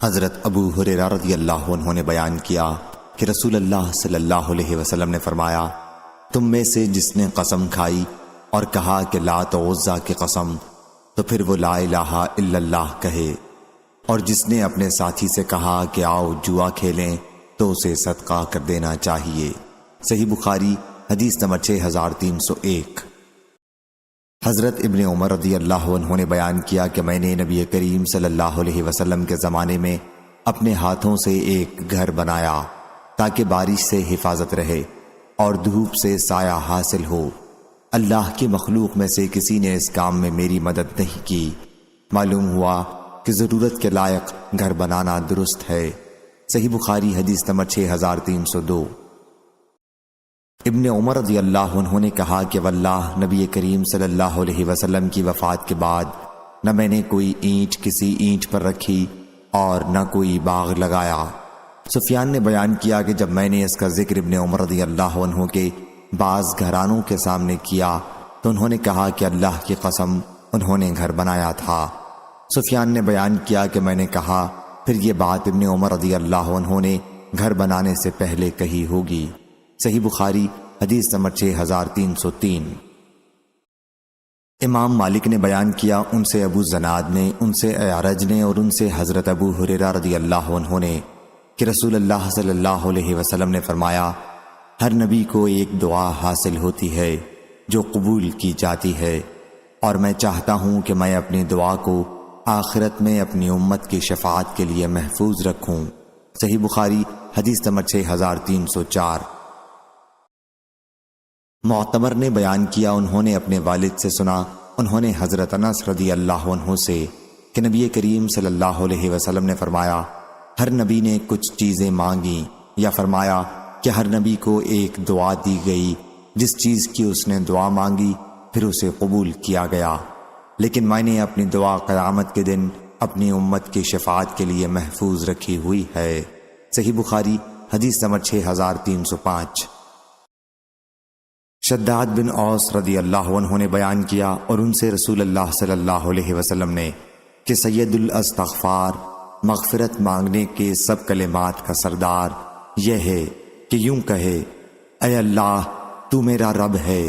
حضرت ابو ہریرہ رضی اللہ عنہ نے بیان کیا کہ رسول اللہ صلی اللہ علیہ وسلم نے فرمایا، تم میں سے جس نے قسم کھائی اور کہا کہ لات و عزیٰ کی قسم، تو پھر وہ لا الہ الا اللہ کہے، اور جس نے اپنے ساتھی سے کہا کہ آؤ جوا کھیلیں تو اسے صدقہ کر دینا چاہیے۔ صحیح بخاری حدیث نمبر 6301۔ حضرت ابن عمر رضی اللہ عنہ نے بیان کیا کہ میں نے نبی کریم صلی اللہ علیہ وسلم کے زمانے میں اپنے ہاتھوں سے ایک گھر بنایا تاکہ بارش سے حفاظت رہے اور دھوپ سے سایہ حاصل ہو۔ اللہ کی مخلوق میں سے کسی نے اس کام میں میری مدد نہیں کی۔ معلوم ہوا کہ ضرورت کے لائق گھر بنانا درست ہے۔ صحیح بخاری حدیث نمبر 6302۔ ابن عمر رضی اللہ عنہ نے کہا کہ واللہ نبی کریم صلی اللہ علیہ وسلم کی وفات کے بعد نہ میں نے کوئی اینٹ کسی اینٹ پر رکھی اور نہ کوئی باغ لگایا۔ سفیان نے بیان کیا کہ جب میں نے اس کا ذکر ابن عمر رضی اللہ عنہ کے بعض گھرانوں کے سامنے کیا تو انہوں نے کہا کہ اللہ کی قسم انہوں نے گھر بنایا تھا۔ سفیان نے بیان کیا کہ میں نے کہا پھر یہ بات ابن عمر رضی اللہ عنہ نے گھر بنانے سے پہلے کہی ہوگی۔ صحیح بخاری حدیث نمبر 6303۔ امام مالک نے بیان کیا، ان سے ابو زناد نے، ان سے اعرج نے اور ان سے حضرت ابو ہریرہ رضی اللہ عنہ نے کہ رسول اللہ صلی اللہ علیہ وسلم نے فرمایا، ہر نبی کو ایک دعا حاصل ہوتی ہے جو قبول کی جاتی ہے، اور میں چاہتا ہوں کہ میں اپنی دعا کو آخرت میں اپنی امت کی شفاعت کے لیے محفوظ رکھوں۔ صحیح بخاری حدیث نمبر 6304۔ معتمر نے بیان کیا، انہوں نے اپنے والد سے سنا، انہوں نے حضرت انس رضی اللہ عنہ سے کہ نبی کریم صلی اللہ علیہ وسلم نے فرمایا، ہر نبی نے کچھ چیزیں مانگیں، یا فرمایا کہ ہر نبی کو ایک دعا دی گئی، جس چیز کی اس نے دعا مانگی پھر اسے قبول کیا گیا، لیکن میں نے اپنی دعا قیامت کے دن اپنی امت کی شفاعت کے لیے محفوظ رکھی ہوئی ہے۔ صحیح بخاری حدیث نمبر 6305۔ شداد بن اوس رضی اللہ عنہ نے بیان کیا اور ان سے رسول اللہ صلی اللہ علیہ وسلم نے کہ سید الاستغفار، مغفرت مانگنے کے سب کلمات کا سردار، یہ ہے کہ یوں کہے، اے اللہ تو میرا رب ہے،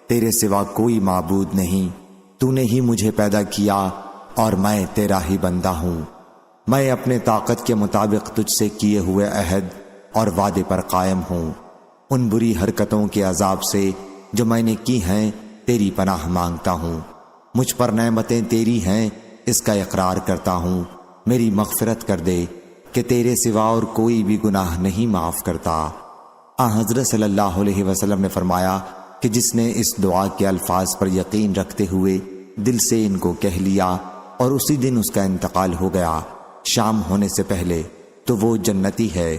تیرے سوا کوئی معبود نہیں، تو نے ہی مجھے پیدا کیا اور میں تیرا ہی بندہ ہوں، میں اپنے طاقت کے مطابق تجھ سے کیے ہوئے عہد اور وعدے پر قائم ہوں، ان بری حرکتوں کے عذاب سے جو میں نے کی ہیں تیری پناہ مانگتا ہوں، مجھ پر نعمتیں تیری ہیں اس کا اقرار کرتا ہوں، میری مغفرت کر دے کہ تیرے سوا اور کوئی بھی گناہ نہیں معاف کرتا۔ حضرت صلی اللہ علیہ وسلم نے فرمایا کہ جس نے اس دعا کے الفاظ پر یقین رکھتے ہوئے دل سے ان کو کہہ لیا اور اسی دن اس کا انتقال ہو گیا شام ہونے سے پہلے، تو وہ جنتی ہے،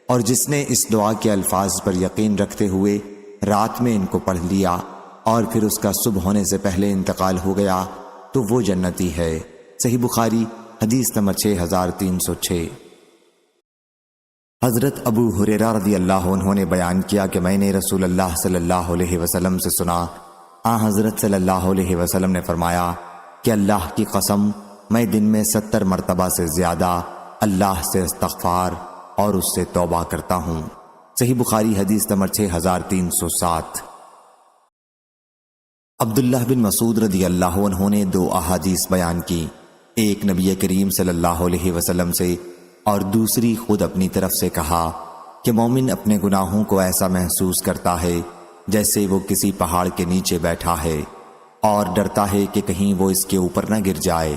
اور جس نے اس دعا کے الفاظ پر یقین رکھتے ہوئے رات میں ان کو پڑھ لیا اور پھر اس کا صبح ہونے سے پہلے انتقال ہو گیا تو وہ جنتی ہے۔ صحیح بخاری حدیث نمبر 6306۔ حضرت ابو ہریرہ رضی اللہ عنہ نے بیان کیا کہ میں نے رسول اللہ صلی اللہ علیہ وسلم سے سنا، حضرت صلی اللہ علیہ وسلم نے فرمایا کہ اللہ کی قسم میں دن میں 70 مرتبہ سے زیادہ اللہ سے استغفار اور اس سے توبہ کرتا ہوں۔ صحیح بخاری حدیث نمبر 6307۔ عبداللہ بن مسعود رضی اللہ عنہ نے 2 احادیث بیان کی، ایک نبی کریم صلی اللہ علیہ وسلم سے اور دوسری خود اپنی طرف سے کہا کہ مومن اپنے گناہوں کو ایسا محسوس کرتا ہے جیسے وہ کسی پہاڑ کے نیچے بیٹھا ہے اور ڈرتا ہے کہ کہیں وہ اس کے اوپر نہ گر جائے،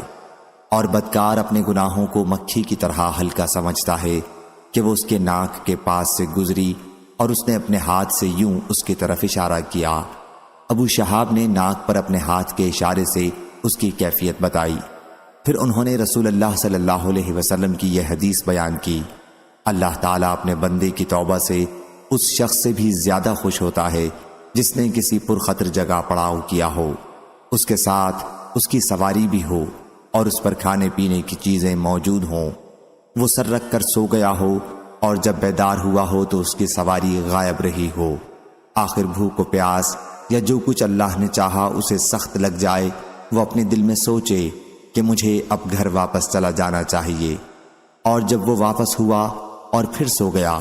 اور بدکار اپنے گناہوں کو مکھی کی طرح ہلکا سمجھتا ہے کہ وہ اس کے ناک کے پاس سے گزری اور اس نے اپنے ہاتھ سے یوں اس کی طرف اشارہ کیا۔ ابو شہاب نے ناک پر اپنے ہاتھ کے اشارے سے اس کی کیفیت بتائی، پھر انہوں نے رسول اللہ صلی اللہ علیہ وسلم کی یہ حدیث بیان کی، اللہ تعالیٰ اپنے بندے کی توبہ سے اس شخص سے بھی زیادہ خوش ہوتا ہے جس نے کسی پرخطر جگہ پڑاؤ کیا ہو، اس کے ساتھ اس کی سواری بھی ہو اور اس پر کھانے پینے کی چیزیں موجود ہوں، وہ سر رکھ کر سو گیا ہو اور جب بیدار ہوا ہو تو اس کی سواری غائب رہی ہو، آخر بھوک و پیاس یا جو کچھ اللہ نے چاہا اسے سخت لگ جائے، وہ اپنے دل میں سوچے کہ مجھے اب گھر واپس چلا جانا چاہیے، اور جب وہ واپس ہوا اور پھر سو گیا،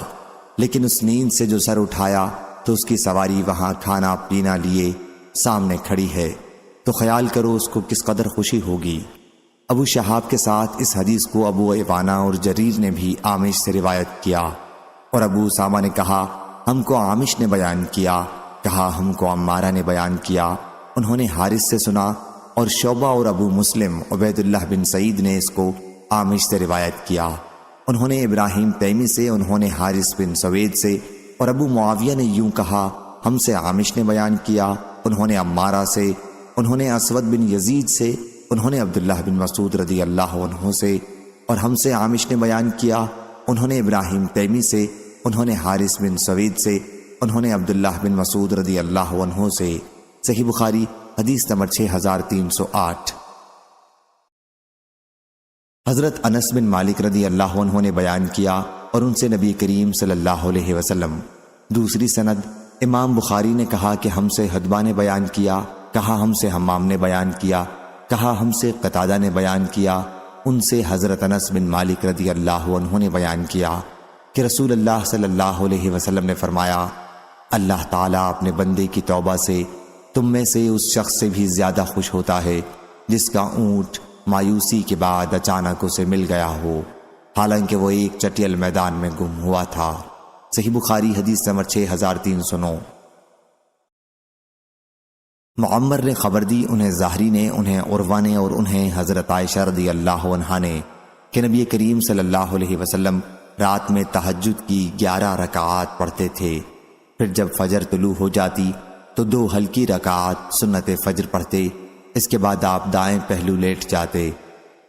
لیکن اس نیند سے جو سر اٹھایا تو اس کی سواری وہاں کھانا پینا لیے سامنے کھڑی ہے، تو خیال کرو اس کو کس قدر خوشی ہوگی۔ ابو شہاب کے ساتھ اس حدیث کو ابو عوانہ اور جریر نے بھی عامش سے روایت کیا، اور ابو اسامہ نے کہا ہم کو عامش نے بیان کیا، کہا ہم کو عمارہ نے بیان کیا، انہوں نے حارث سے سنا، اور شعبہ اور ابو مسلم عبید اللہ بن سعید نے اس کو عامش سے روایت کیا، انہوں نے ابراہیم تیمی سے، انہوں نے حارث بن سوید سے، اور ابو معاویہ نے یوں کہا ہم سے عامش نے بیان کیا، انہوں نے عمارہ سے، انہوں نے اسود بن یزید سے، انہوں نے عبداللہ بن مسعود رضی اللہ عنہ سے، اور ہم سے عامش نے بیان کیا، انہوں نے ابراہیم تیمی سے، انہوں نے حارث بن سوید سے، انہوں نے عبداللہ بن مسعود رضی اللہ عنہ سے۔ صحیح بخاری حدیث نمبر 6308۔ حضرت انس بن مالک رضی اللہ عنہ نے بیان کیا اور ان سے نبی کریم صلی اللہ علیہ وسلم۔ دوسری سند امام بخاری نے کہا کہ ہم سے حدبہ نے بیان کیا، کہا ہم سے حمام نے بیان کیا، کہا ہم سے قتادہ نے بیان کیا، ان سے حضرت انس بن مالک رضی اللہ عنہ نے بیان کیا کہ رسول اللہ صلی اللہ علیہ وسلم نے فرمایا اللہ تعالیٰ اپنے بندے کی توبہ سے تم میں سے اس شخص سے بھی زیادہ خوش ہوتا ہے جس کا اونٹ مایوسی کے بعد اچانک اسے مل گیا ہو، حالانکہ وہ ایک چٹیل میدان میں گم ہوا تھا۔ صحیح بخاری حدیث نمبر 6309۔ معمر نے خبر دی، انہیں زہری نے، انہیں عروہ نے، اور انہیں حضرت عائشہ رضی اللہ عنہا نے کہ نبی کریم صلی اللہ علیہ وسلم رات میں تہجد کی 11 رکعات پڑھتے تھے، پھر جب فجر طلوع ہو جاتی تو 2 ہلکی رکعات سنت فجر پڑھتے، اس کے بعد آپ دائیں پہلو لیٹ جاتے،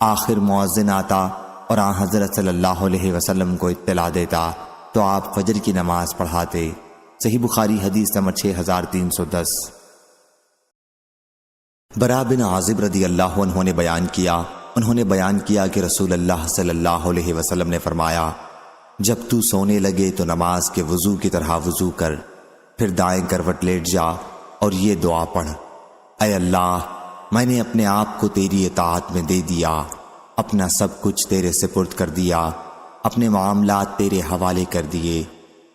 آخر مؤذن آتا اور آن حضرت صلی اللہ علیہ وسلم کو اطلاع دیتا تو آپ فجر کی نماز پڑھاتے۔ صحیح بخاری حدیث نمبر 6310۔ برا بن عازب رضی اللہ عنہ نے بیان کیا، انہوں نے بیان کیا کہ رسول اللہ صلی اللہ علیہ وسلم نے فرمایا جب تو سونے لگے تو نماز کے وضو کی طرح وضو کر، پھر دائیں کروٹ لیٹ جا اور یہ دعا پڑھ، اے اللہ میں نے اپنے آپ کو تیری اطاعت میں دے دیا، اپنا سب کچھ تیرے سپرد کر دیا، اپنے معاملات تیرے حوالے کر دیے،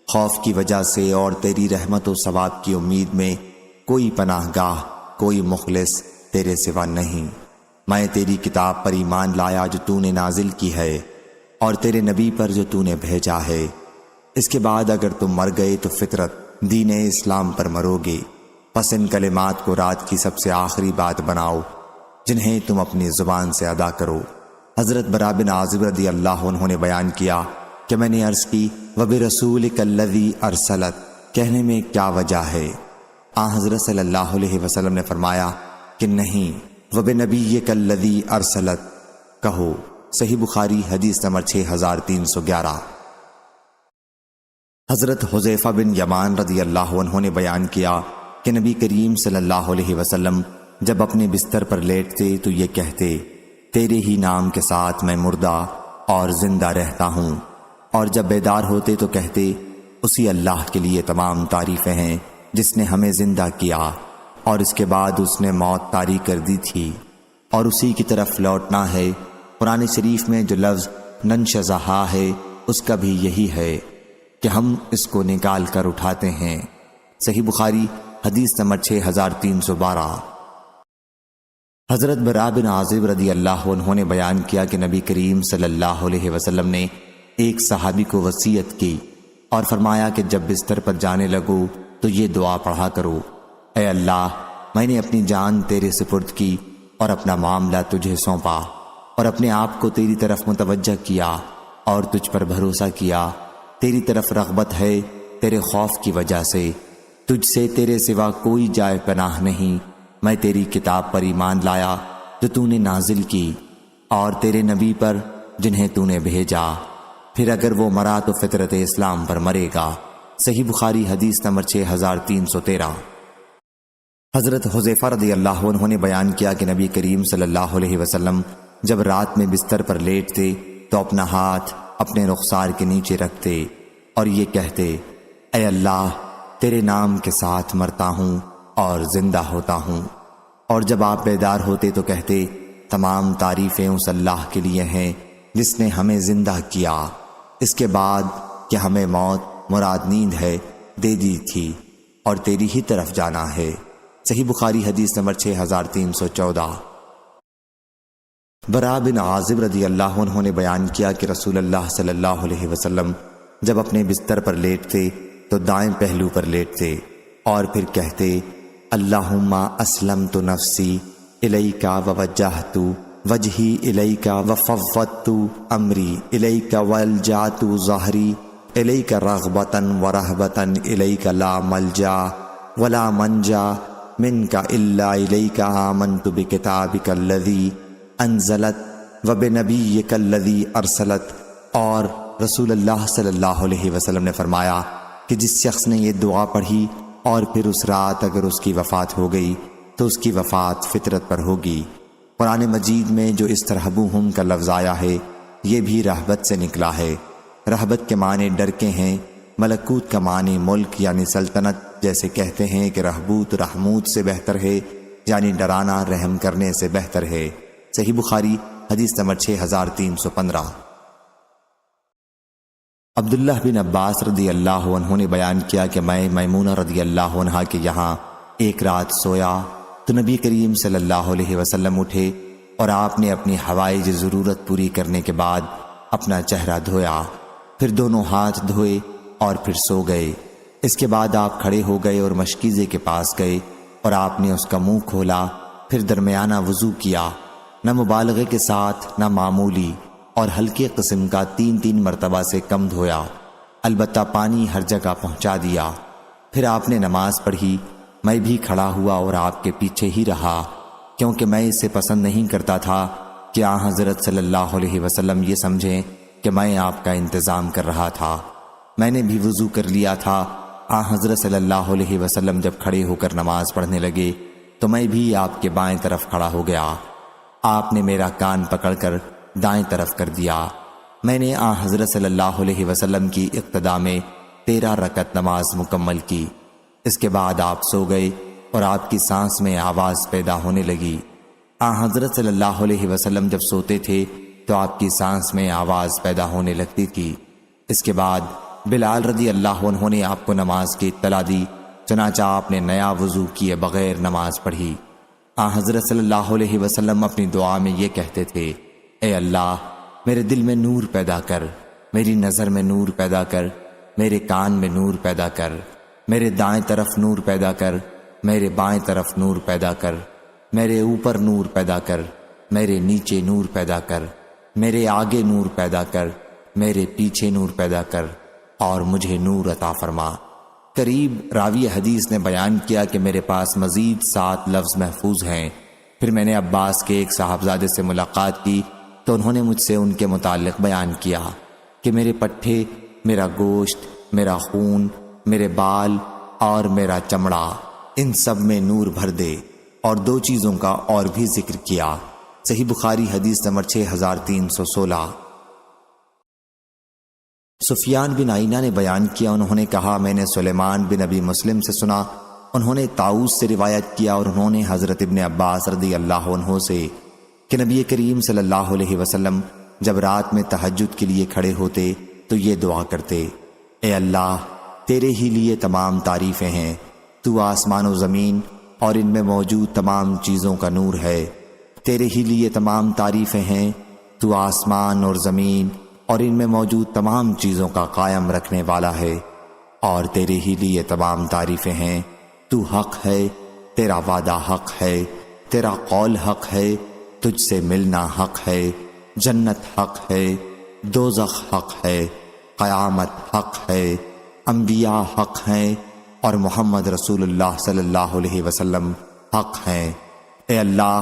خوف کی وجہ سے اور تیری رحمت و ثواب کی امید میں کوئی پناہ گاہ، کوئی مخلص تیرے سوا نہیں، میں تیری کتاب پر ایمان لایا جو تو نے نازل کی ہے اور تیرے نبی پر جو تو نے بھیجا ہے، اس کے بعد اگر تم مر گئے تو فطرت دین اسلام پر مرو گے، پس ان کلمات کو رات کی سب سے آخری بات بناؤ جنہیں تم اپنی زبان سے ادا کرو۔ حضرت برا بن عازب رضی اللہ عنہ نے بیان کیا کہ میں نے عرض کی وَبِرَسُولِكَ الَّذِي أَرْسَلَتْ کہنے میں کیا وجہ ہے؟ آن حضرت صلی اللہ علیہ وسلم نے فرمایا کہ نہیں، وَبِنَبِيِّكَ الَّذِي أَرْسَلَتْ کہو۔ صحیح بخاری حدیث نمبر 6311۔ حضرت حذیفہ بن یمان رضی اللہ عنہ نے بیان کیا کہ نبی کریم صلی اللہ علیہ وسلم جب اپنے بستر پر لیٹتے تو یہ کہتے تیرے ہی نام کے ساتھ میں مردہ اور زندہ رہتا ہوں، اور جب بیدار ہوتے تو کہتے اسی اللہ کے لیے تمام تعریفیں ہیں جس نے ہمیں زندہ کیا اور اس کے بعد اس نے موت طاری کر دی تھی اور اسی کی طرف لوٹنا ہے۔ قرآن شریف میں جو لفظ ننشزہا ہے اس کا بھی یہی ہے کہ ہم اس کو نکال کر اٹھاتے ہیں۔ صحیح بخاری حدیث نمبر 6312۔ حضرت برا بن عازب رضی اللہ عنہ نے بیان کیا کہ نبی کریم صلی اللہ علیہ وسلم نے ایک صحابی کو وصیت کی اور فرمایا کہ جب بستر پر جانے لگو تو یہ دعا پڑھا کرو، اے اللہ میں نے اپنی جان تیرے سپرد کی اور اپنا معاملہ تجھے سونپا اور اپنے آپ کو تیری طرف متوجہ کیا اور تجھ پر بھروسہ کیا، تیری طرف رغبت ہے تیرے خوف کی وجہ سے، تجھ سے تیرے سوا کوئی جائے پناہ نہیں، میں تیری کتاب پر ایمان لایا جو تو نے نازل کی اور تیرے نبی پر جنہیں تو نے بھیجا، پھر اگر وہ مرا تو فطرت اسلام پر مرے گا۔ صحیح بخاری حدیث نمبر 6313۔ حضرت حذیفہ رضی اللہ عنہ نے بیان کیا کہ نبی کریم صلی اللہ علیہ وسلم جب رات میں بستر پر لیٹتے تو اپنا ہاتھ اپنے رخسار کے نیچے رکھتے اور یہ کہتے اے اللہ تیرے نام کے ساتھ مرتا ہوں اور زندہ ہوتا ہوں، اور جب آپ بیدار ہوتے تو کہتے تمام تعریفیں اس اللہ کے لیے ہیں جس نے ہمیں زندہ کیا اس کے بعد کہ ہمیں موت مراد نیند ہے دے دی تھی اور تیری ہی طرف جانا ہے۔ صحیح بخاری حدیث نمبر 6314۔ برا بن عازب رضی اللہ عنہ نے بیان کیا کہ رسول اللہ صلی اللہ علیہ وسلم جب اپنے بستر پر لیٹتے تو دائیں پہلو پر لیٹتے اور پھر کہتے اللہم اسلمت نفسی الیک ووجہت وجہی الیک وفوضت امری الیک والجأت ظہری الیک رغبتا ورہبتا الیک لا ملجا ولا منجا منک الا الیک آمنت بکتابک الذی انزلت وبنبیک الذی ارسلت۔ اور رسول اللہ صلی اللہ علیہ وسلم نے فرمایا کہ جس شخص نے یہ دعا پڑھی اور پھر اس رات اگر اس کی وفات ہو گئی تو اس کی وفات فطرت پر ہوگی۔ قرآن مجید میں جو استرہبوہم کا لفظ آیا ہے یہ بھی رہبت سے نکلا ہے۔ رہبت کے معنی ڈر کے ہیں، ملکوت کا معنی ملک یعنی سلطنت، جیسے کہتے ہیں کہ رہبوت رحموت سے بہتر ہے یعنی ڈرانا رحم کرنے سے بہتر ہے۔ صحیح بخاری حدیث نمبر 6315۔ عبداللہ بن عباس رضی اللہ عنہ نے بیان کیا کہ میں میمونہ رضی اللہ عنہا کے یہاں ایک رات سویا تو نبی کریم صلی اللہ علیہ وسلم اٹھے اور آپ نے اپنی حوائج ضرورت پوری کرنے کے بعد اپنا چہرہ دھویا، پھر دونوں ہاتھ دھوئے اور پھر سو گئے۔ اس کے بعد آپ کھڑے ہو گئے اور مشکیزے کے پاس گئے اور آپ نے اس کا منہ کھولا، پھر درمیانہ وضو کیا، نہ مبالغے کے ساتھ نہ معمولی، اور ہلکے قسم کا 3 مرتبہ سے کم دھویا، البتہ پانی ہر جگہ پہنچا دیا۔ پھر آپ نے نماز پڑھی، میں بھی کھڑا ہوا اور آپ کے پیچھے ہی رہا، کیونکہ میں اسے پسند نہیں کرتا تھا کہ آن حضرت صلی اللہ علیہ وسلم یہ سمجھیں کہ میں آپ کا انتظام کر رہا تھا۔ میں نے بھی وضو کر لیا تھا۔ آن حضرت صلی اللہ علیہ وسلم جب کھڑے ہو کر نماز پڑھنے لگے تو میں بھی آپ کے بائیں طرف کھڑا ہو گیا۔ آپ نے میرا کان پکڑ کر دائیں طرف کر دیا۔ میں نے آن حضرت صلی اللہ علیہ وسلم کی اقتداء میں 13 رکعت نماز مکمل کی۔ اس کے بعد آپ سو گئے اور آپ کی سانس میں آواز پیدا ہونے لگی۔ آن حضرت صلی اللہ علیہ وسلم جب سوتے تھے تو آپ کی سانس میں آواز پیدا ہونے لگتی تھی۔ اس کے بعد بلال رضی اللہ عنہ نے آپ کو نماز کی اطلاع دی، چنانچہ آپ نے نیا وضو کیے بغیر نماز پڑھی۔ آن حضرت صلی اللہ علیہ وسلم اپنی دعا میں یہ کہتے تھے، اے اللہ میرے دل میں نور پیدا کر، میری نظر میں نور پیدا کر، میرے کان میں نور پیدا کر، میرے دائیں طرف نور پیدا کر، میرے بائیں طرف نور پیدا کر، میرے اوپر نور پیدا کر، میرے نیچے نور پیدا کر، میرے آگے نور پیدا کر، میرے پیچھے نور پیدا کر اور مجھے نور عطا فرما۔ قریب راوی حدیث نے بیان کیا کہ میرے پاس مزید 7 لفظ محفوظ ہیں۔ پھر میں نے عباس کے ایک صاحبزادے سے ملاقات کی تو انہوں نے مجھ سے ان کے متعلق بیان کیا کہ میرے پٹھے، میرا گوشت، میرا خون، میرے بال اور میرا چمڑا، ان سب میں نور بھر دے، اور 2 چیزوں کا اور بھی ذکر کیا۔ صحیح بخاری حدیث نمبر 6316۔ سفیان بن عینہ نے بیان کیا، انہوں نے کہا میں نے سلیمان بن ابی مسلم سے سنا، انہوں نے طاؤس سے روایت کیا اور انہوں نے حضرت ابن عباس رضی اللہ عنہ سے کہ نبی کریم صلی اللہ علیہ وسلم جب رات میں تہجد کے لیے کھڑے ہوتے تو یہ دعا کرتے، اے اللہ تیرے ہی لیے تمام تعریفیں ہیں، تو آسمان و زمین اور ان میں موجود تمام چیزوں کا نور ہے، تیرے ہی لیے تمام تعریفیں ہیں، تو آسمان اور زمین اور ان میں موجود تمام چیزوں کا قائم رکھنے والا ہے، اور تیرے ہی لیے تمام تعریفیں ہیں، تو حق ہے، تیرا وعدہ حق ہے، تیرا قول حق ہے، تجھ سے ملنا حق ہے، جنت حق ہے، دوزخ حق ہے، قیامت حق ہے، انبیاء حق ہیں اور محمد رسول اللہ صلی اللہ علیہ وسلم حق ہیں۔ اے اللہ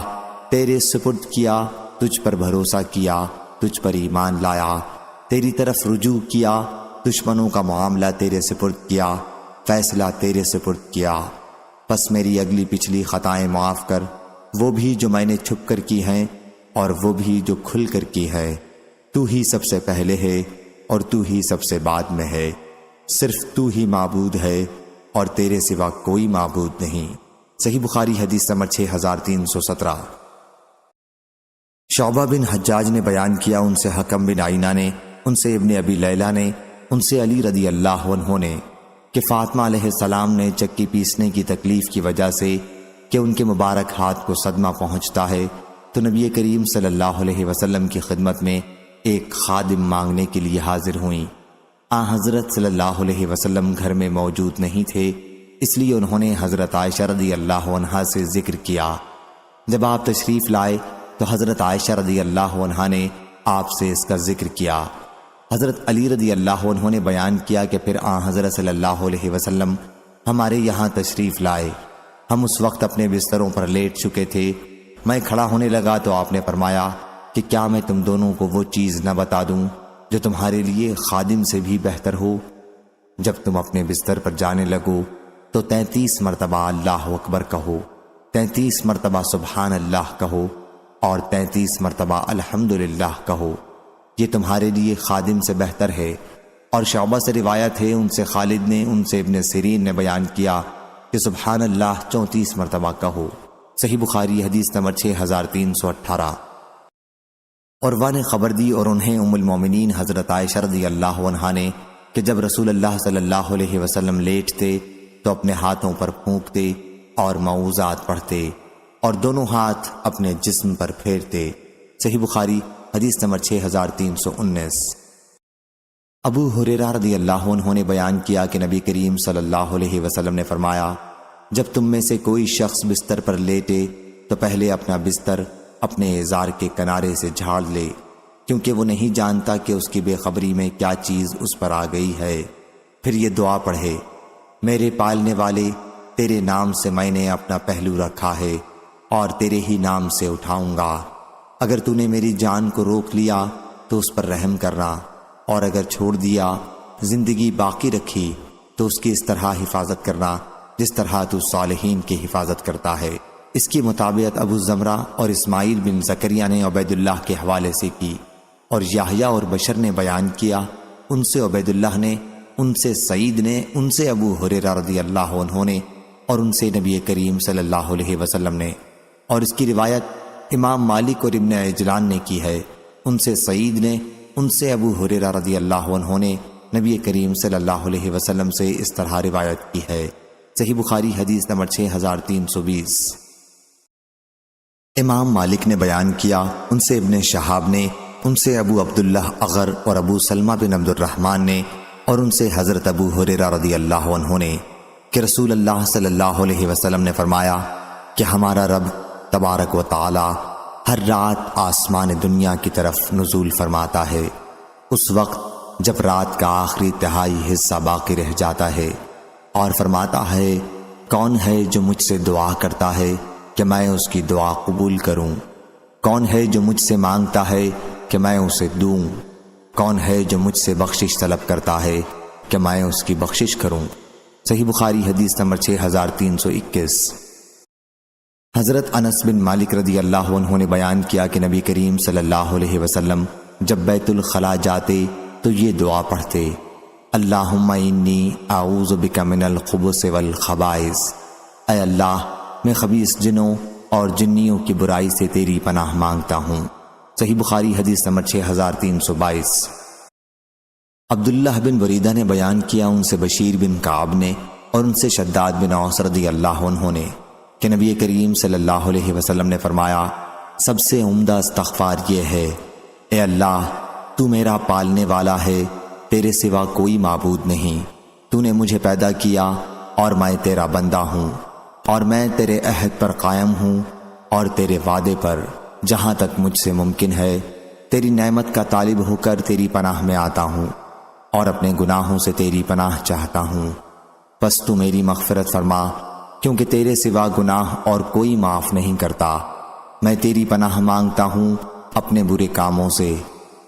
تیرے سپرد کیا، تجھ پر بھروسہ کیا، تجھ پر ایمان لایا، تیری طرف رجوع کیا، دشمنوں کا معاملہ تیرے سپرد کیا، فیصلہ تیرے سپرد کیا، پس میری اگلی پچھلی خطائیں معاف کر، وہ بھی جو میں نے چھپ کر کی ہیں اور وہ بھی جو کھل کر کی ہے۔ تو ہی سب سے پہلے ہے اور تو ہی سب سے بعد میں ہے، صرف تو ہی معبود ہے اور تیرے سوا کوئی معبود نہیں۔ صحیح بخاری حدیث نمبر 6317۔ شعبہ بن حجاج نے بیان کیا، ان سے حکم بن عینہ نے، ان سے ابن ابی لیلہ نے، ان سے علی رضی اللہ عنہ نے کہ فاطمہ علیہ السلام نے چکی پیسنے کی تکلیف کی وجہ سے کہ ان کے مبارک ہاتھ کو صدمہ پہنچتا ہے تو نبی کریم صلی اللہ علیہ وسلم کی خدمت میں ایک خادم مانگنے کے لیے حاضر ہوئیں۔ حضرت صلی اللہ علیہ وسلم گھر میں موجود نہیں تھے، اس لیے انہوں نے حضرت عائشہ رضی اللہ عنہا سے ذکر کیا۔ جب آپ تشریف لائے تو حضرت عائشہ رضی اللہ عنہا نے آپ سے اس کا ذکر کیا۔ حضرت علی رضی اللہ عنہ نے بیان کیا کہ پھر حضرت صلی اللہ علیہ وسلم ہمارے یہاں تشریف لائے۔ ہم اس وقت اپنے بستروں پر لیٹ چکے تھے۔ میں کھڑا ہونے لگا تو آپ نے فرمایا کہ کیا میں تم دونوں کو وہ چیز نہ بتا دوں جو تمہارے لیے خادم سے بھی بہتر ہو؟ جب تم اپنے بستر پر جانے لگو تو 33 مرتبہ اللہ اکبر کہو، 33 مرتبہ سبحان اللہ کہو اور 33 مرتبہ الحمدللہ کہو، یہ تمہارے لیے خادم سے بہتر ہے۔ اور شعبہ سے روایت ہے، ان سے خالد نے، ان سے ابن سیرین نے بیان کیا کہ سبحان اللہ 34 مرتبہ کہو۔ صحیح بخاری حدیث نمبر 6318۔ عروہ نے خبر دی اور انہیں ام المومنین حضرت عائشہ رضی اللہ عنہا نے کہ جب رسول اللہ صلی اللہ علیہ وسلم لیٹتے تو اپنے ہاتھوں پر پھونکتے اور معوذات پڑھتے اور دونوں ہاتھ اپنے جسم پر پھیرتے۔ صحیح بخاری حدیث نمبر 6319۔ ابو ہریرہ رضی اللہ عنہ نے بیان کیا کہ نبی کریم صلی اللہ علیہ وسلم نے فرمایا، جب تم میں سے کوئی شخص بستر پر لیٹے تو پہلے اپنا بستر اپنے ازار کے کنارے سے جھاڑ لے، کیونکہ وہ نہیں جانتا کہ اس کی بے خبری میں کیا چیز اس پر آ گئی ہے۔ پھر یہ دعا پڑھے، میرے پالنے والے، تیرے نام سے میں نے اپنا پہلو رکھا ہے اور تیرے ہی نام سے اٹھاؤں گا۔ اگر تو نے میری جان کو روک لیا تو اس پر رحم کرنا، اور اگر چھوڑ دیا، زندگی باقی رکھی تو اس کی اس طرح حفاظت کرنا جس طرح تو صالحین کی حفاظت کرتا ہے۔ اس کی مطابقت ابو زمرہ اور اسماعیل بن زکریا نے عبید اللہ کے حوالے سے کی، اور یحییٰ اور بشر نے بیان کیا، ان سے عبید اللہ نے، ان سے سعید نے، ان سے ابو ہریرہ رضی اللہ عنہ نے، اور ان سے نبی کریم صلی اللہ علیہ وسلم نے۔ اور اس کی روایت امام مالک اور ابن عجلان نے کی ہے، ان سے سعید نے، ان سے ابو ہریرہ رضی اللہ عنہ نے نبی کریم صلی اللہ علیہ وسلم سے اس طرح روایت کی ہے۔ صحیح بخاری حدیث نمبر 6320۔ امام مالک نے بیان کیا، ان سے ابن شہاب نے، ان سے ابو عبداللہ اغر اور ابو سلمہ بن عبد الرحمن نے، اور ان سے حضرت ابو ہریرہ رضی اللہ عنہ نے کہ رسول اللہ صلی اللہ علیہ وسلم نے فرمایا کہ ہمارا رب تبارک و تعالی ہر رات آسمان دنیا کی طرف نزول فرماتا ہے، اس وقت جب رات کا آخری تہائی حصہ باقی رہ جاتا ہے، اور فرماتا ہے، کون ہے جو مجھ سے دعا کرتا ہے کہ میں اس کی دعا قبول کروں؟ کون ہے جو مجھ سے مانگتا ہے کہ میں اسے دوں؟ کون ہے جو مجھ سے بخشش طلب کرتا ہے کہ میں اس کی بخشش کروں؟ صحیح بخاری حدیث نمبر 6321۔ حضرت انس بن مالک رضی اللہ عنہ نے بیان کیا کہ نبی کریم صلی اللہ علیہ وسلم جب بیت الخلاء جاتے تو یہ دعا پڑھتے، اللہم انی اعوذ بک من الخبث والخبائث، اے اللہ میں خبیث جنوں اور جنیوں کی برائی سے تیری پناہ مانگتا ہوں۔ صحیح بخاری حدیث نمبر 6322۔ عبداللہ بن بریدہ نے بیان کیا، ان سے بشیر بن کعب نے، اور ان سے شداد بن اوس رضی اللہ عنہ نے کہ نبی کریم صلی اللہ علیہ وسلم نے فرمایا، سب سے عمدہ استغفار یہ ہے، اے اللہ تو میرا پالنے والا ہے، تیرے سوا کوئی معبود نہیں، تو نے مجھے پیدا کیا اور میں تیرا بندہ ہوں، اور میں تیرے عہد پر قائم ہوں اور تیرے وعدے پر جہاں تک مجھ سے ممکن ہے تیری نعمت کا طالب ہو کر تیری پناہ میں آتا ہوں اور اپنے گناہوں سے تیری پناہ چاہتا ہوں، پس تو میری مغفرت فرما، کیونکہ تیرے سوا گناہ اور کوئی معاف نہیں کرتا۔ میں تیری پناہ مانگتا ہوں اپنے برے کاموں سے۔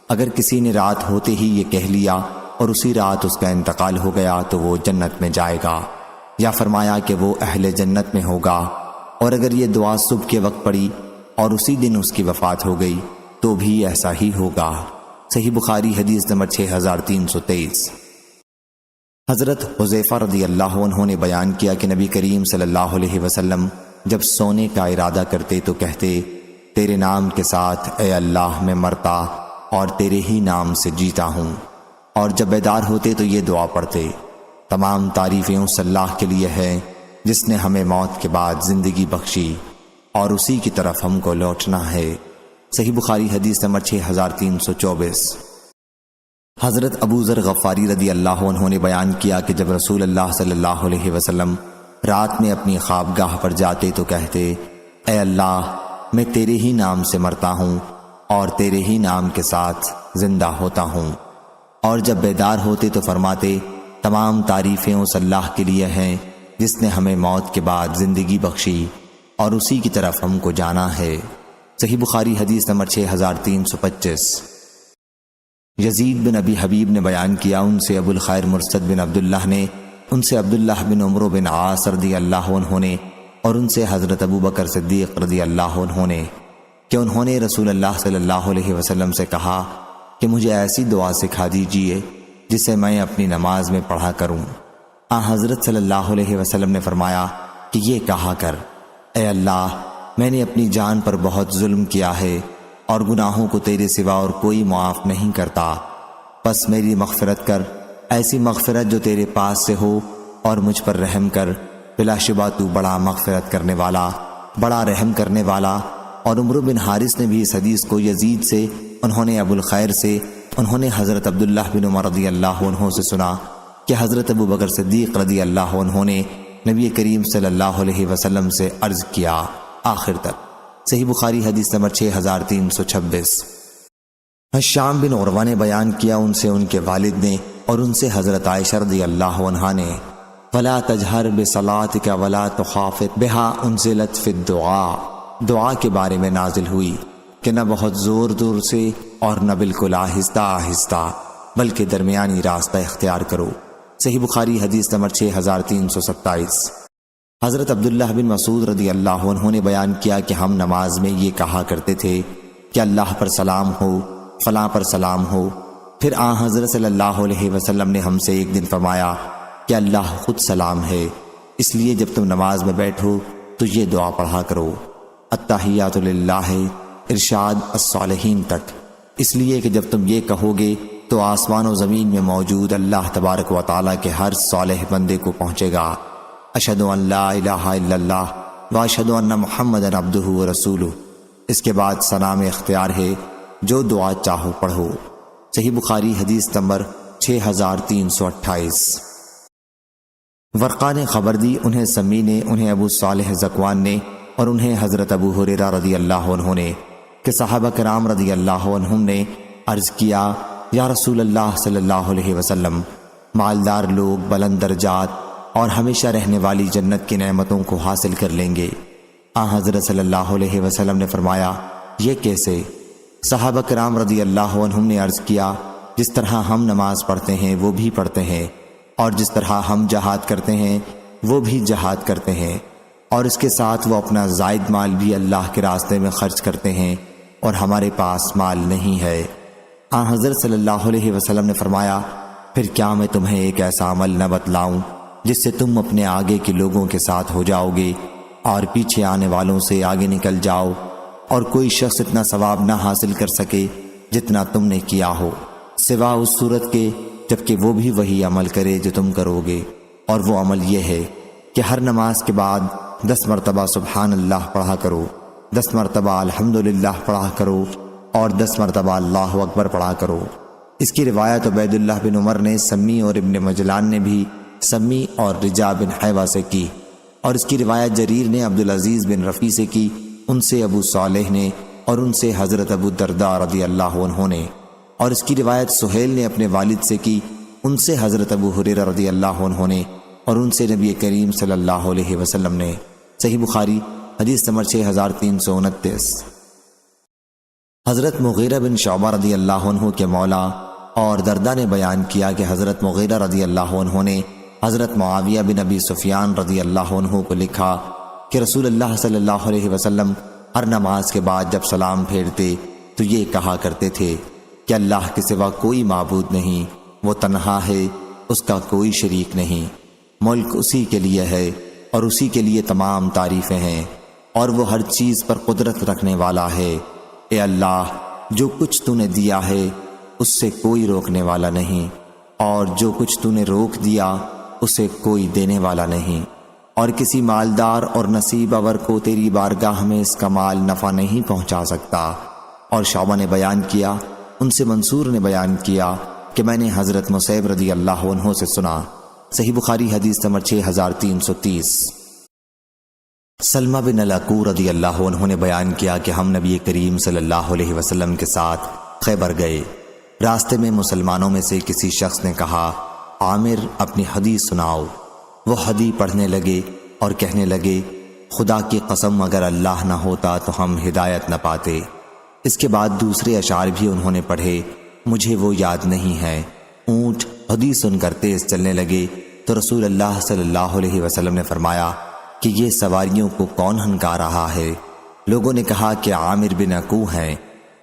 اگر کسی نے رات ہوتے ہی یہ کہہ لیا اور اسی رات اس کا انتقال ہو گیا تو وہ جنت میں جائے گا، یا فرمایا کہ وہ اہل جنت میں ہوگا، اور اگر یہ دعا صبح کے وقت پڑی اور اسی دن اس کی وفات ہو گئی تو بھی ایسا ہی ہوگا۔ صحیح بخاری حدیث نمبر 6323۔ حضرت حذیفہ رضی اللہ عنہ نے بیان کیا کہ نبی کریم صلی اللہ علیہ وسلم جب سونے کا ارادہ کرتے تو کہتے، تیرے نام کے ساتھ اے اللہ میں مرتا اور تیرے ہی نام سے جیتا ہوں۔ اور جب بیدار ہوتے تو یہ دعا پڑھتے، تمام تعریفیں اس اللہ کے لیے ہیں جس نے ہمیں موت کے بعد زندگی بخشی اور اسی کی طرف ہم کو لوٹنا ہے۔ صحیح بخاری حدیث نمبر 6324۔ حضرت ابو ذر غفاری رضی اللہ عنہ نے بیان کیا کہ جب رسول اللہ صلی اللہ علیہ وسلم رات میں اپنی خوابگاہ پر جاتے تو کہتے، اے اللہ میں تیرے ہی نام سے مرتا ہوں اور تیرے ہی نام کے ساتھ زندہ ہوتا ہوں۔ اور جب بیدار ہوتے تو فرماتے، تمام تعریفیں اس اللہ کے لیے ہیں جس نے ہمیں موت کے بعد زندگی بخشی اور اسی کی طرف ہم کو جانا ہے۔ صحیح بخاری حدیث نمبر 6325۔ یزید بن ابی حبیب نے بیان کیا، ان سے ابو الخیر مرثد بن عبداللہ نے، ان سے عبداللہ بن عمرو بن عاص رضی اللہ عنہ نے، اور ان سے حضرت ابو بکر صدیق رضی اللہ عنہ نے، کہ انہوں نے رسول اللہ صلی اللہ علیہ وسلم سے کہا کہ مجھے ایسی دعا سکھا دیجئے جسے میں اپنی نماز میں پڑھا کروں۔ حضرت صلی اللہ علیہ وسلم نے فرمایا کہ یہ کہا کر، اے اللہ میں نے اپنی جان پر بہت ظلم کیا ہے اور گناہوں کو تیرے سوا اور کوئی معاف نہیں کرتا، پس میری مغفرت کر، ایسی مغفرت جو تیرے پاس سے ہو، اور مجھ پر رحم کر، بلا شبہ تو بڑا مغفرت کرنے والا، بڑا رحم کرنے والا۔ اور عمرو بن حارث نے بھی اس حدیث کو یزید سے، انہوں نے ابو الخیر سے، انہوں نے حضرت عبداللہ بن عمر رضی اللہ عنہ سے سنا کہ حضرت ابو بکر صدیق رضی اللہ عنہ نے نبی کریم صلی اللہ علیہ وسلم سے عرض کیا، آخر تک۔ صحیح بخاری حدیث نمبر 6326۔ شام بن عروہ نے بیان کیا، ان سے ان کے والد نے، اور ان سے حضرت عائشہ رضی اللہ عنہا نے، وَلَا تَجْهَرْ بِصَلَاتِكَ وَلَا تُخَافِتْ بِهَا أُنزِلَتْ فِي الدُّعَاء، دعا کے بارے میں نازل ہوئی کہ نہ بہت زور زور سے اور نہ بالکل آہستہ آہستہ، بلکہ درمیانی راستہ اختیار کرو۔ صحیح بخاری حدیث نمبر 6327۔ حضرت عبداللہ بن مسعود رضی اللہ عنہ نے بیان کیا کہ ہم نماز میں یہ کہا کرتے تھے کہ اللہ پر سلام ہو، فلاں پر سلام ہو۔ پھر حضرت صلی اللہ علیہ وسلم نے ہم سے ایک دن فرمایا کہ اللہ خود سلام ہے، اس لیے جب تم نماز میں بیٹھو تو یہ دعا پڑھا کرو، التحیات للہ ارشاد الصالحین تک، اس لیے کہ جب تم یہ کہو گے تو آسمان و زمین میں موجود اللہ تبارک و تعالیٰ کے ہر صالح بندے کو پہنچے گا۔ اشہد ان لا الہ الا اللہ واشہد ان محمدا عبدہ ورسولہ۔ اس کے بعد ثنا میں اختیار ہے، جو دعا چاہو پڑھو۔ صحیح بخاری حدیث نمبر 6328۔ ورقہ نے خبر دی، انہیں سمی نے، انہیں ابو صالح ذکوان نے، اور انہیں حضرت ابو ہریرہ رضی اللہ عنہ نے، کہ صحابہ کرام رضی اللہ عنہم نے عرض کیا، یا رسول اللہ صلی اللہ علیہ وسلم، مالدار لوگ بلند درجات اور ہمیشہ رہنے والی جنت کی نعمتوں کو حاصل کر لیں گے۔ حضرت صلی اللہ علیہ وسلم نے فرمایا، یہ کیسے؟ صحابہ کرام رضی اللہ عنہم نے عرض کیا، جس طرح ہم نماز پڑھتے ہیں وہ بھی پڑھتے ہیں، اور جس طرح ہم جہاد کرتے ہیں وہ بھی جہاد کرتے ہیں، اور اس کے ساتھ وہ اپنا زائد مال بھی اللہ کے راستے میں خرچ کرتے ہیں، اور ہمارے پاس مال نہیں ہے۔ حضرت صلی اللہ علیہ وسلم نے فرمایا، پھر کیا میں تمہیں ایک ایسا عمل نہ بتلاؤں جس سے تم اپنے آگے کے لوگوں کے ساتھ ہو جاؤ گے اور پیچھے آنے والوں سے آگے نکل جاؤ، اور کوئی شخص اتنا ثواب نہ حاصل کر سکے جتنا تم نے کیا ہو، سوا اس صورت کے جبکہ وہ بھی وہی عمل کرے جو تم کرو گے۔ اور وہ عمل یہ ہے کہ ہر نماز کے بعد 10 مرتبہ سبحان اللہ پڑھا کرو، 10 مرتبہ الحمدللہ پڑھا کرو، اور 10 مرتبہ اللہ اکبر پڑھا کرو۔ اس کی روایت عبید اللہ بن عمر نے سمی اور ابن مجلان نے بھی سمی اور رجا بن حیوہ سے کی، اور اس کی روایت جریر نے عبدالعزیز بن رفیع سے کی، ان سے ابو صالح نے، اور ان سے حضرت ابو الدرداء رضی اللہ عنہ نے، اور اس کی روایت سہیل نے اپنے والد سے کی، ان سے حضرت ابو ہریرہ رضی اللہ عنہ نے، اور ان سے نبی کریم صلی اللہ علیہ وسلم نے۔ صحیح بخاری حدیث نمبر 6329۔ حضرت مغیرہ بن شعبہ رضی اللہ عنہ کے مولا اور دردہ نے بیان کیا کہ حضرت مغیرہ رضی اللہ عنہ نے حضرت معاویہ بن ابی سفیان رضی اللہ عنہ کو لکھا کہ رسول اللہ صلی اللہ علیہ وسلم ہر نماز کے بعد جب سلام پھیرتے تو یہ کہا کرتے تھے کہ اللہ کے سوا کوئی معبود نہیں، وہ تنہا ہے، اس کا کوئی شریک نہیں، ملک اسی کے لیے ہے اور اسی کے لیے تمام تعریفیں ہیں، اور وہ ہر چیز پر قدرت رکھنے والا ہے۔ اے اللہ، جو کچھ تو نے دیا ہے اس سے کوئی روکنے والا نہیں، اور جو کچھ تو نے روک دیا اسے کوئی دینے والا نہیں، اور کسی مالدار اور نصیب آور کو تیری بارگاہ میں اس کا مال نفع نہیں پہنچا سکتا۔ اور شعبہ نے بیان کیا، ان سے منصور نے بیان کیا کہ میں نے حضرت مسیب رضی اللہ عنہ سے سنا۔ صحیح بخاری حدیث نمبر 6330۔ سلمہ بن الاکوع رضی اللہ عنہ نے بیان کیا کہ ہم نبی کریم صلی اللہ علیہ وسلم کے ساتھ خیبر گئے۔ راستے میں مسلمانوں میں سے کسی شخص نے کہا، عامر اپنی حدیث سناؤ۔ وہ حدیث پڑھنے لگے اور کہنے لگے، خدا کی قسم اگر اللہ نہ ہوتا تو ہم ہدایت نہ پاتے۔ اس کے بعد دوسرے اشعار بھی انہوں نے پڑھے، مجھے وہ یاد نہیں ہے۔ اونٹ حدیث سن کر تیز چلنے لگے تو رسول اللہ صلی اللہ علیہ وسلم نے فرمایا کہ یہ سواریوں کو کون ہنکا رہا ہے؟ لوگوں نے کہا کہ عامر بن اکوع ہیں۔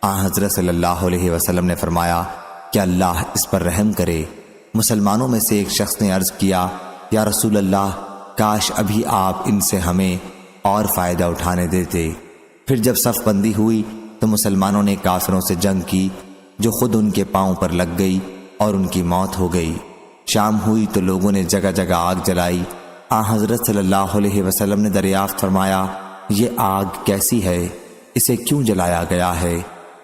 حضرت صلی اللہ علیہ وسلم نے فرمایا کہ اللہ اس پر رحم کرے۔ مسلمانوں میں سے ایک شخص نے عرض کیا، یا رسول اللہ، کاش ابھی آپ ان سے ہمیں اور فائدہ اٹھانے دیتے۔ پھر جب صف بندی ہوئی تو مسلمانوں نے کافروں سے جنگ کی جو خود ان کے پاؤں پر لگ گئی اور ان کی موت ہو گئی۔ شام ہوئی تو لوگوں نے جگہ جگہ آگ جلائی۔ حضرت صلی اللہ علیہ وسلم نے دریافت فرمایا، یہ آگ کیسی ہے؟ اسے کیوں جلایا گیا ہے؟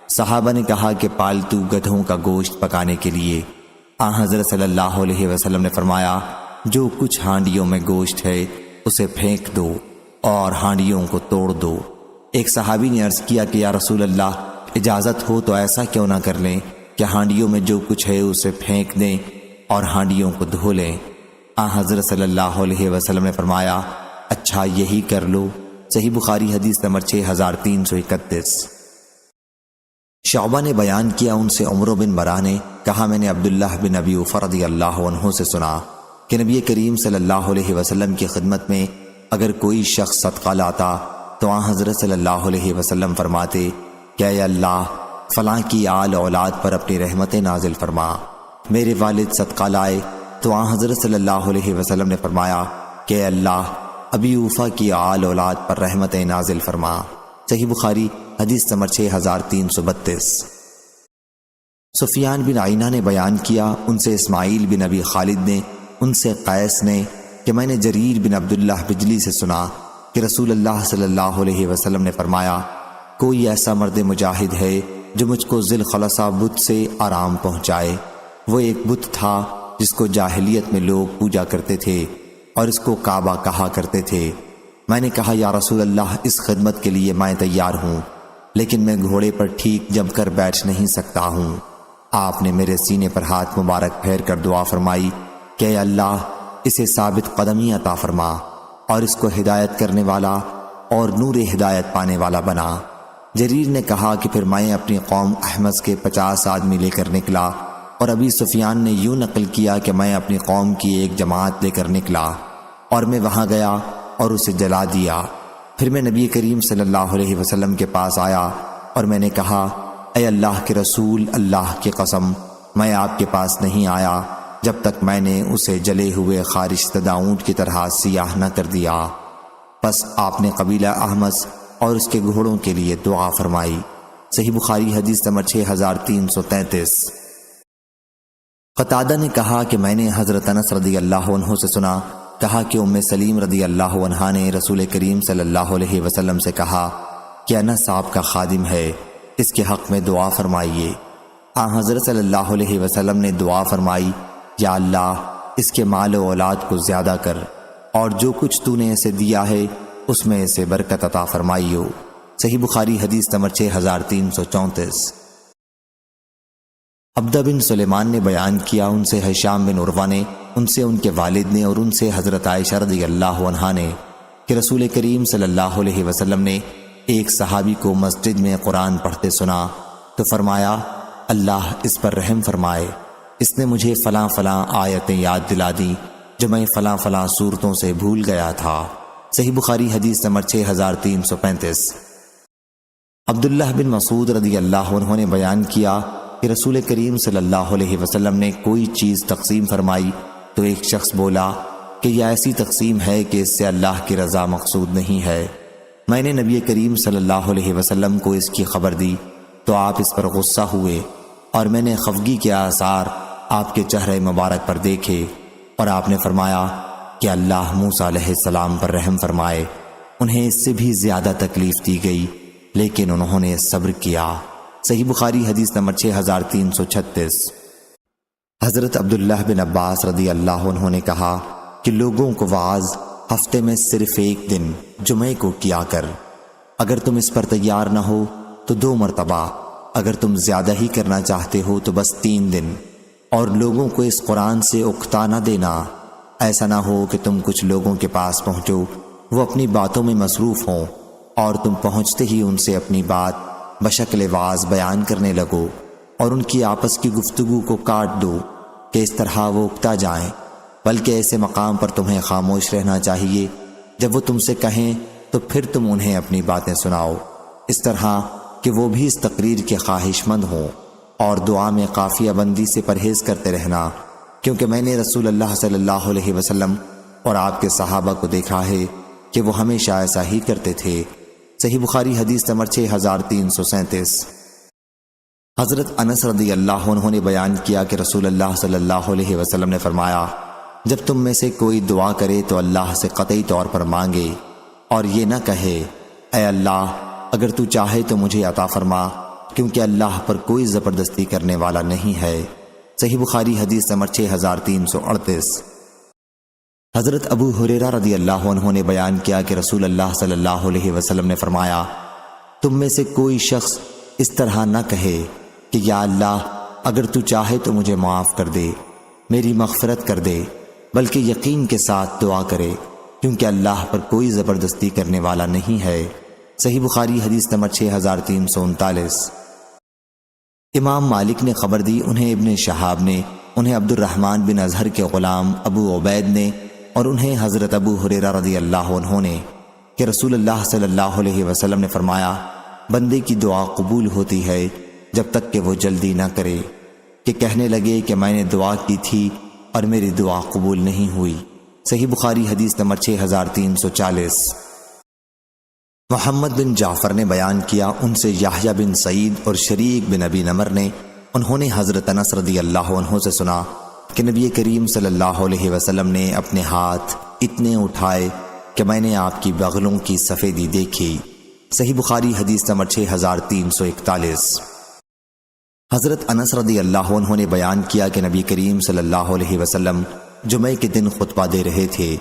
صحابہ نے کہا کہ پالتو گدھوں کا گوشت پکانے کے لیے۔ حضرت صلی اللہ علیہ وسلم نے فرمایا، جو کچھ ہانڈیوں میں گوشت ہے اسے پھینک دو اور ہانڈیوں کو توڑ دو۔ ایک صحابی نے عرض کیا کہ یا رسول اللہ، اجازت ہو تو ایسا کیوں نہ کر لیں کہ ہانڈیوں میں جو کچھ ہے اسے پھینک دیں اور ہانڈیوں کو دھو لیں۔ حضرت صلی اللہ علیہ وسلم نے فرمایا، اچھا یہی کر لو۔ صحیح بخاری حدیث نمبر 6331۔ شعبہ نے بیان کیا، ان سے عمرو بن برہ نے کہا، میں نے عبداللہ بن ابی اوفیٰ رضی اللہ عنہ سے سنا کہ نبی کریم صلی اللہ علیہ وسلم کی خدمت میں اگر کوئی شخص صدقہ لاتا تو حضرت صلی اللہ علیہ وسلم فرماتے کہ اے اللہ، فلاں کی آل اولاد پر اپنی رحمت نازل فرما۔ میرے والد صدقہ لائے تو حضرت صلی اللہ علیہ وسلم نے فرمایا کہ اے اللہ، ابی اوفیٰ کی آل اولاد پر رحمت نازل فرما۔ صحیح بخاری حدیث نمبر 6332۔ سفیان بن عینہ نے بیان کیا، ان سے اسماعیل بن ابی خالد نے، ان سے قیس نے کہ میں نے جریر بن عبداللہ بجلی سے سنا کہ رسول اللہ صلی اللہ علیہ وسلم نے فرمایا، کوئی ایسا مرد مجاہد ہے جو مجھ کو ذی الخلصہ بت سے آرام پہنچائے۔ وہ ایک بت تھا جس کو جاہلیت میں لوگ پوجا کرتے تھے اور اس کو کعبہ کہا کرتے تھے۔ میں نے کہا، یا رسول اللہ، اس خدمت کے لیے میں تیار ہوں، لیکن میں گھوڑے پر ٹھیک جم کر بیٹھ نہیں سکتا ہوں۔ آپ نے میرے سینے پر ہاتھ مبارک پھیر کر دعا فرمائی کہ اے اللہ، اسے ثابت قدمی عطا فرما اور اس کو ہدایت کرنے والا اور نور ہدایت پانے والا بنا۔ جریر نے کہا کہ پھر میں اپنی قوم احمس کے 50 آدمی لے کر نکلا، اور ابی سفیان نے یوں نقل کیا کہ میں اپنی قوم کی ایک جماعت لے کر نکلا اور میں وہاں گیا اور اسے جلا دیا۔ پھر میں نبی کریم صلی اللہ علیہ وسلم کے پاس آیا اور میں نے کہا، اے اللہ کے رسول، اللہ کی قسم، میں آپ کے پاس نہیں آیا جب تک میں نے اسے جلے ہوئے خارش زدہ اونٹ کی طرح سیاہ نہ کر دیا۔ پس آپ نے قبیلہ احمس اور اس کے گھوڑوں کے لیے دعا فرمائی۔ صحیح بخاری حدیث نمبر 6333۔ قتادہ نے کہا کہ میں نے حضرت انس رضی اللہ عنہ سے سنا، کہا کہ ام سلیم رضی اللہ عنہا نے رسول کریم صلی اللہ علیہ وسلم سے کہا کہ انس آپ کا خادم ہے، اس کے حق میں دعا فرمائیے۔ حضرت صلی اللہ علیہ وسلم نے دعا فرمائی، یا اللہ، اس کے مال و اولاد کو زیادہ کر، اور جو کچھ تو نے اسے دیا ہے اس میں اسے برکت عطا فرمائیو۔ صحیح بخاری حدیث نمبر 6334۔ عبدہ بن سلیمان نے بیان کیا، ان سے ہشام بن عروہ نے، ان سے ان کے والد نے، اور ان سے حضرت عائشہ رضی اللہ عنہا نے کہ رسول کریم صلی اللہ علیہ وسلم نے ایک صحابی کو مسجد میں قرآن پڑھتے سنا تو فرمایا، اللہ اس پر رحم فرمائے، اس نے مجھے فلاں فلاں آیتیں یاد دلا دیں جو میں فلاں فلاں صورتوں سے بھول گیا تھا۔ صحیح بخاری حدیث نمبر 6335۔ عبداللہ بن مسعود رضی اللہ عنہ نے بیان کیا کہ رسول کریم صلی اللہ علیہ وسلم نے کوئی چیز تقسیم فرمائی تو ایک شخص بولا کہ یہ ایسی تقسیم ہے کہ اس سے اللہ کی رضا مقصود نہیں ہے۔ میں نے نبی کریم صلی اللہ علیہ وسلم کو اس کی خبر دی تو آپ اس پر غصہ ہوئے، اور میں نے خفگی کے آثار آپ کے چہرے مبارک پر دیکھے، اور آپ نے فرمایا کہ اللہ موسیٰ علیہ السلام پر رحم فرمائے، انہیں اس سے بھی زیادہ تکلیف دی گئی لیکن انہوں نے صبر کیا۔ صحیح بخاری حدیث نمبر 6336۔ حضرت عبداللہ بن عباس رضی اللہ عنہ نے کہا کہ لوگوں کو وعظ ہفتے میں صرف ایک دن جمعے کو کیا کر، اگر تم اس پر تیار نہ ہو تو 2 مرتبہ، اگر تم زیادہ ہی کرنا چاہتے ہو تو بس 3 دن، اور لوگوں کو اس قرآن سے اکتا نہ دینا۔ ایسا نہ ہو کہ تم کچھ لوگوں کے پاس پہنچو، وہ اپنی باتوں میں مصروف ہوں، اور تم پہنچتے ہی ان سے اپنی بات بشکل وعظ بیان کرنے لگو اور ان کی آپس کی گفتگو کو کاٹ دو کہ اس طرح وہ اکتا جائیں، بلکہ ایسے مقام پر تمہیں خاموش رہنا چاہیے جب وہ تم سے کہیں تو پھر تم انہیں اپنی باتیں سناؤ، اس طرح کہ وہ بھی اس تقریر کے خواہش مند ہوں، اور دعا میں قافیہ بندی سے پرہیز کرتے رہنا، کیونکہ میں نے رسول اللہ صلی اللہ علیہ وسلم اور آپ کے صحابہ کو دیکھا ہے کہ وہ ہمیشہ ایسا ہی کرتے تھے۔ صحیح بخاری حدیث نمبر 6337۔ حضرت انس رضی اللہ عنہ نے بیان کیا کہ رسول اللہ صلی اللہ علیہ وسلم نے فرمایا، جب تم میں سے کوئی دعا کرے تو اللہ سے قطعی طور پر مانگے، اور یہ نہ کہے اے اللہ اگر تو چاہے تو مجھے عطا فرما، کیونکہ اللہ پر کوئی زبردستی کرنے والا نہیں ہے۔ صحیح بخاری حدیث نمبر 6338۔ حضرت ابو ہریرہ رضی اللہ عنہ نے بیان کیا کہ رسول اللہ صلی اللہ علیہ وسلم نے فرمایا، تم میں سے کوئی شخص اس طرح نہ کہے کہ یا اللہ اگر تو چاہے تو مجھے معاف کر دے، میری مغفرت کر دے، بلکہ یقین کے ساتھ دعا کرے، کیونکہ اللہ پر کوئی زبردستی کرنے والا نہیں ہے۔ صحیح بخاری حدیث نمبر 6339۔ امام مالک نے خبر دی، انہیں ابن شہاب نے، انہیں عبد الرحمن بن ازہر کے غلام ابو عبید نے، اور انہیں حضرت ابو ہریرہ رضی اللہ عنہ نے کہ رسول اللہ صلی اللہ علیہ وسلم نے فرمایا، بندے کی دعا قبول ہوتی ہے جب تک کہ وہ جلدی نہ کرے کہ کہنے لگے کہ میں نے دعا کی تھی اور میری دعا قبول نہیں ہوئی۔ صحیح بخاری حدیث نمبر 6340۔ محمد بن جعفر نے بیان کیا، ان سے یحییٰ بن سعید اور شریک بن ابی نمر نے، انہوں نے حضرت انس رضی اللہ عنہ سے سنا کہ نبی کریم صلی اللہ علیہ وسلم نے اپنے ہاتھ اتنے اٹھائے کہ میں نے آپ کی بغلوں کی سفیدی دیکھی۔ صحیح بخاری حدیث نمبر 6341۔ حضرت انس رضی اللہ عنہ نے بیان کیا کہ نبی کریم صلی اللہ علیہ وسلم جمعے کے دن خطبہ دے رہے تھے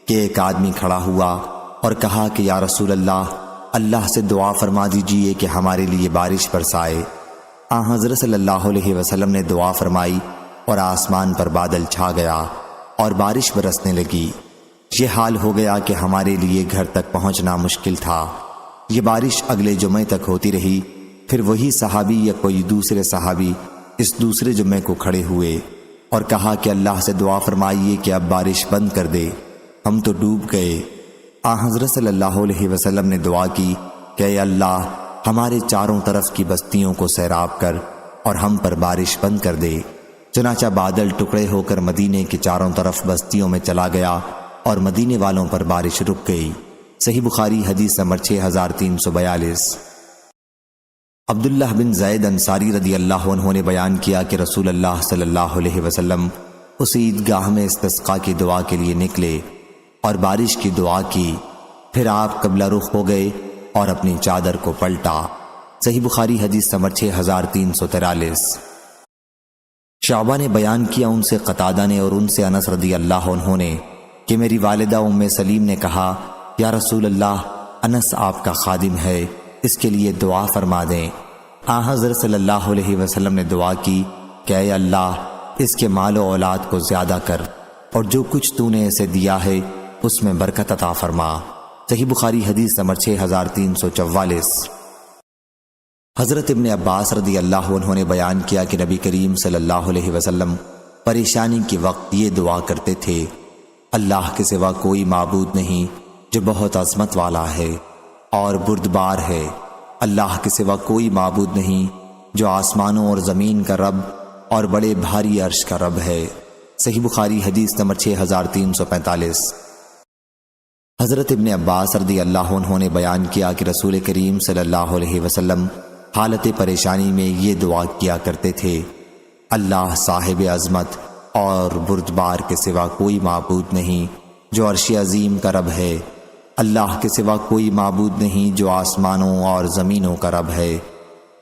کہ ایک آدمی کھڑا ہوا اور کہا کہ یا رسول اللہ، اللہ سے دعا فرما دیجئے کہ ہمارے لیے بارش برسائے۔ حضرت صلی اللہ علیہ وسلم نے دعا فرمائی اور آسمان پر بادل چھا گیا اور بارش برسنے لگی۔ یہ حال ہو گیا کہ ہمارے لیے گھر تک پہنچنا مشکل تھا۔ یہ بارش اگلے جمعے تک ہوتی رہی، پھر وہی صحابی یا کوئی دوسرے صحابی اس دوسرے جمعے کو کھڑے ہوئے اور کہا کہ اللہ سے دعا فرمائیے کہ اب بارش بند کر دے، ہم تو ڈوب گئے۔ حضرت صلی اللہ علیہ وسلم نے دعا کی کہ اے اللہ ہمارے چاروں طرف کی بستیوں کو سیراب کر اور ہم پر بارش بند کر دے۔ چنانچہ بادل ٹکڑے ہو کر مدینے کے چاروں طرف بستیوں میں چلا گیا اور مدینے والوں پر بارش رک گئی۔ صحیح بخاری حدیث نمبر 6342۔ عبداللہ بن زید انصاری رضی اللہ عنہ نے بیان کیا کہ رسول اللہ صلی اللہ علیہ وسلم اس عیدگاہ میں استسقاء کی دعا کے لیے نکلے اور بارش کی دعا کی، پھر آپ قبلہ رخ ہو گئے اور اپنی چادر کو پلٹا۔ صحیح بخاری حدیث نمبر 6343۔ شعبہ نے بیان کیا، ان سے قتادہ نے اور ان سے انس رضی اللہ عنہ نے کہ میری والدہ ام سلیم نے کہا یا رسول اللہ، انس آپ کا خادم ہے، اس کے لیے دعا فرما دیں۔ حضرت صلی اللہ علیہ وسلم نے دعا کی کہ اے اللہ اس کے مال و اولاد کو زیادہ کر اور جو کچھ تو نے اسے دیا ہے اس میں برکت عطا فرما۔ صحیح بخاری حدیث نمبر 6344۔ حضرت ابن عباس رضی اللہ عنہ نے بیان کیا کہ نبی کریم صلی اللہ علیہ وسلم پریشانی کے وقت یہ دعا کرتے تھے، اللہ کے سوا کوئی معبود نہیں جو بہت عظمت والا ہے اور بردبار ہے، اللہ کے سوا کوئی معبود نہیں جو آسمانوں اور زمین کا رب اور بڑے بھاری عرش کا رب ہے۔ صحیح بخاری حدیث نمبر 6345۔ حضرت ابن عباس رضی اللہ عنہ نے بیان کیا کہ رسول کریم صلی اللہ علیہ وسلم حالت پریشانی میں یہ دعا کیا کرتے تھے: اللہ صاحب عظمت اور بردبار کے سوا کوئی معبود نہیں جو عرش عظیم کا رب ہے، اللہ کے سوا کوئی معبود نہیں جو آسمانوں اور زمینوں کا رب ہے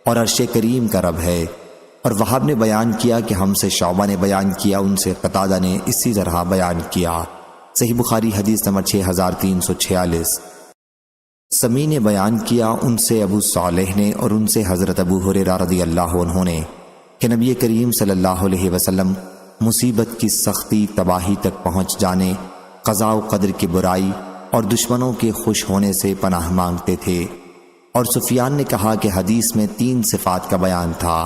اور عرش کریم کا رب ہے۔ اور وہاب نے بیان کیا کہ ہم سے شعبہ نے بیان کیا، ان سے قتادہ نے اسی طرح بیان کیا۔ صحیح بخاری حدیث نمبر 6346۔ سمی نے بیان کیا، ان سے ابو صالح نے اور ان سے حضرت ابو ہریرہ رضی اللہ عنہ نے کہ نبی کریم صلی اللہ علیہ وسلم مصیبت کی سختی، تباہی تک پہنچ جانے، قضاء و قدر کی برائی اور دشمنوں کے خوش ہونے سے پناہ مانگتے تھے۔ اور سفیان نے کہا کہ حدیث میں 3 صفات کا بیان تھا،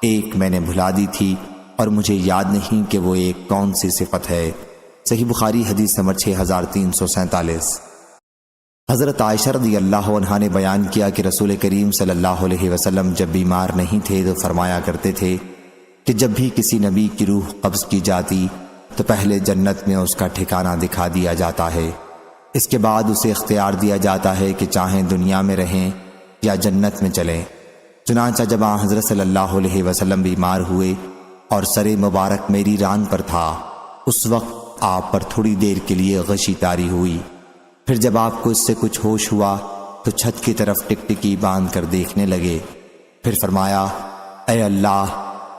ایک میں نے بھلا دی تھی اور مجھے یاد نہیں کہ وہ ایک کون سی صفت ہے۔ صحیح بخاری حدیث نمبر 6347۔ حضرت عائشہ رضی اللہ عنہا نے بیان کیا کہ رسول کریم صلی اللہ علیہ وسلم جب بیمار نہیں تھے تو فرمایا کرتے تھے کہ جب بھی کسی نبی کی روح قبض کی جاتی تو پہلے جنت میں اس کا ٹھکانہ دکھا دیا جاتا ہے، اس کے بعد اسے اختیار دیا جاتا ہے کہ چاہیں دنیا میں رہیں یا جنت میں چلیں۔ چنانچہ جب آن حضرت صلی اللہ علیہ وسلم بیمار ہوئے اور سر مبارک میری ران پر تھا، اس وقت آپ پر تھوڑی دیر کے لیے غشی طاری ہوئی، پھر جب آپ کو اس سے کچھ ہوش ہوا تو چھت کی طرف ٹکٹکی باندھ کر دیکھنے لگے، پھر فرمایا: اے اللہ،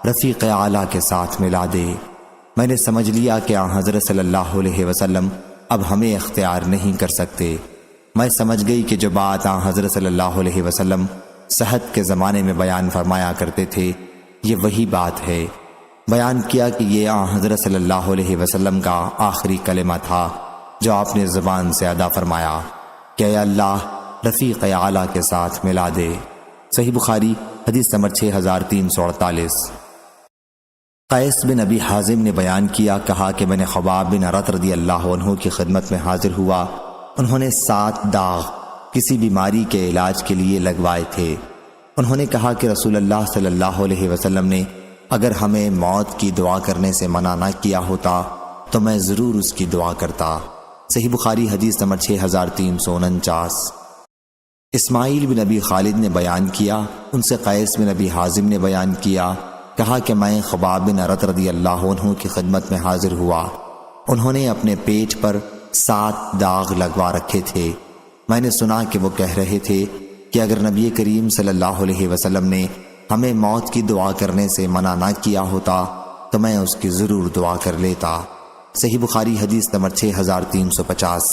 رفیق اعلیٰ کے ساتھ ملا دے۔ میں نے سمجھ لیا کہ آن حضرت صلی اللہ علیہ وسلم اب ہمیں اختیار نہیں کر سکتے۔ میں سمجھ گئی کہ جو بات آن حضرت صلی اللہ علیہ وسلم صحت کے زمانے میں بیان فرمایا کرتے تھے یہ وہی بات ہے۔ بیان کیا کہ یہ آن حضرت صلی اللہ علیہ وسلم کا آخری کلمہ تھا جو آپ نے زبان سے ادا فرمایا کہ اے اللہ، رفیق اعلیٰ کے ساتھ ملا دے۔ صحیح بخاری حدیث نمبر 6348۔ قیس بن ابی حازم نے بیان کیا، کہا کہ میں نے خباب بن ارت رضی اللہ عنہ کی خدمت میں حاضر ہوا، انہوں نے 7 داغ کسی بیماری کے علاج کے لیے لگوائے تھے۔ انہوں نے کہا کہ رسول اللہ صلی اللہ علیہ وسلم نے اگر ہمیں موت کی دعا کرنے سے منع نہ کیا ہوتا تو میں ضرور اس کی دعا کرتا۔ صحیح بخاری حدیث نمبر 6349۔ اسماعیل بن ابی خالد نے بیان کیا، ان سے قیس بن ابی حازم نے بیان کیا، کہا کہ میں خباب بن ارت رضی اللہ عنہ کی خدمت میں حاضر ہوا، انہوں نے اپنے پیٹ پر 7 داغ لگوا رکھے تھے۔ میں نے سنا کہ وہ کہہ رہے تھے کہ اگر نبی کریم صلی اللہ علیہ وسلم نے ہمیں موت کی دعا کرنے سے منع نہ کیا ہوتا تو میں اس کی ضرور دعا کر لیتا۔ صحیح بخاری حدیث نمبر 6350۔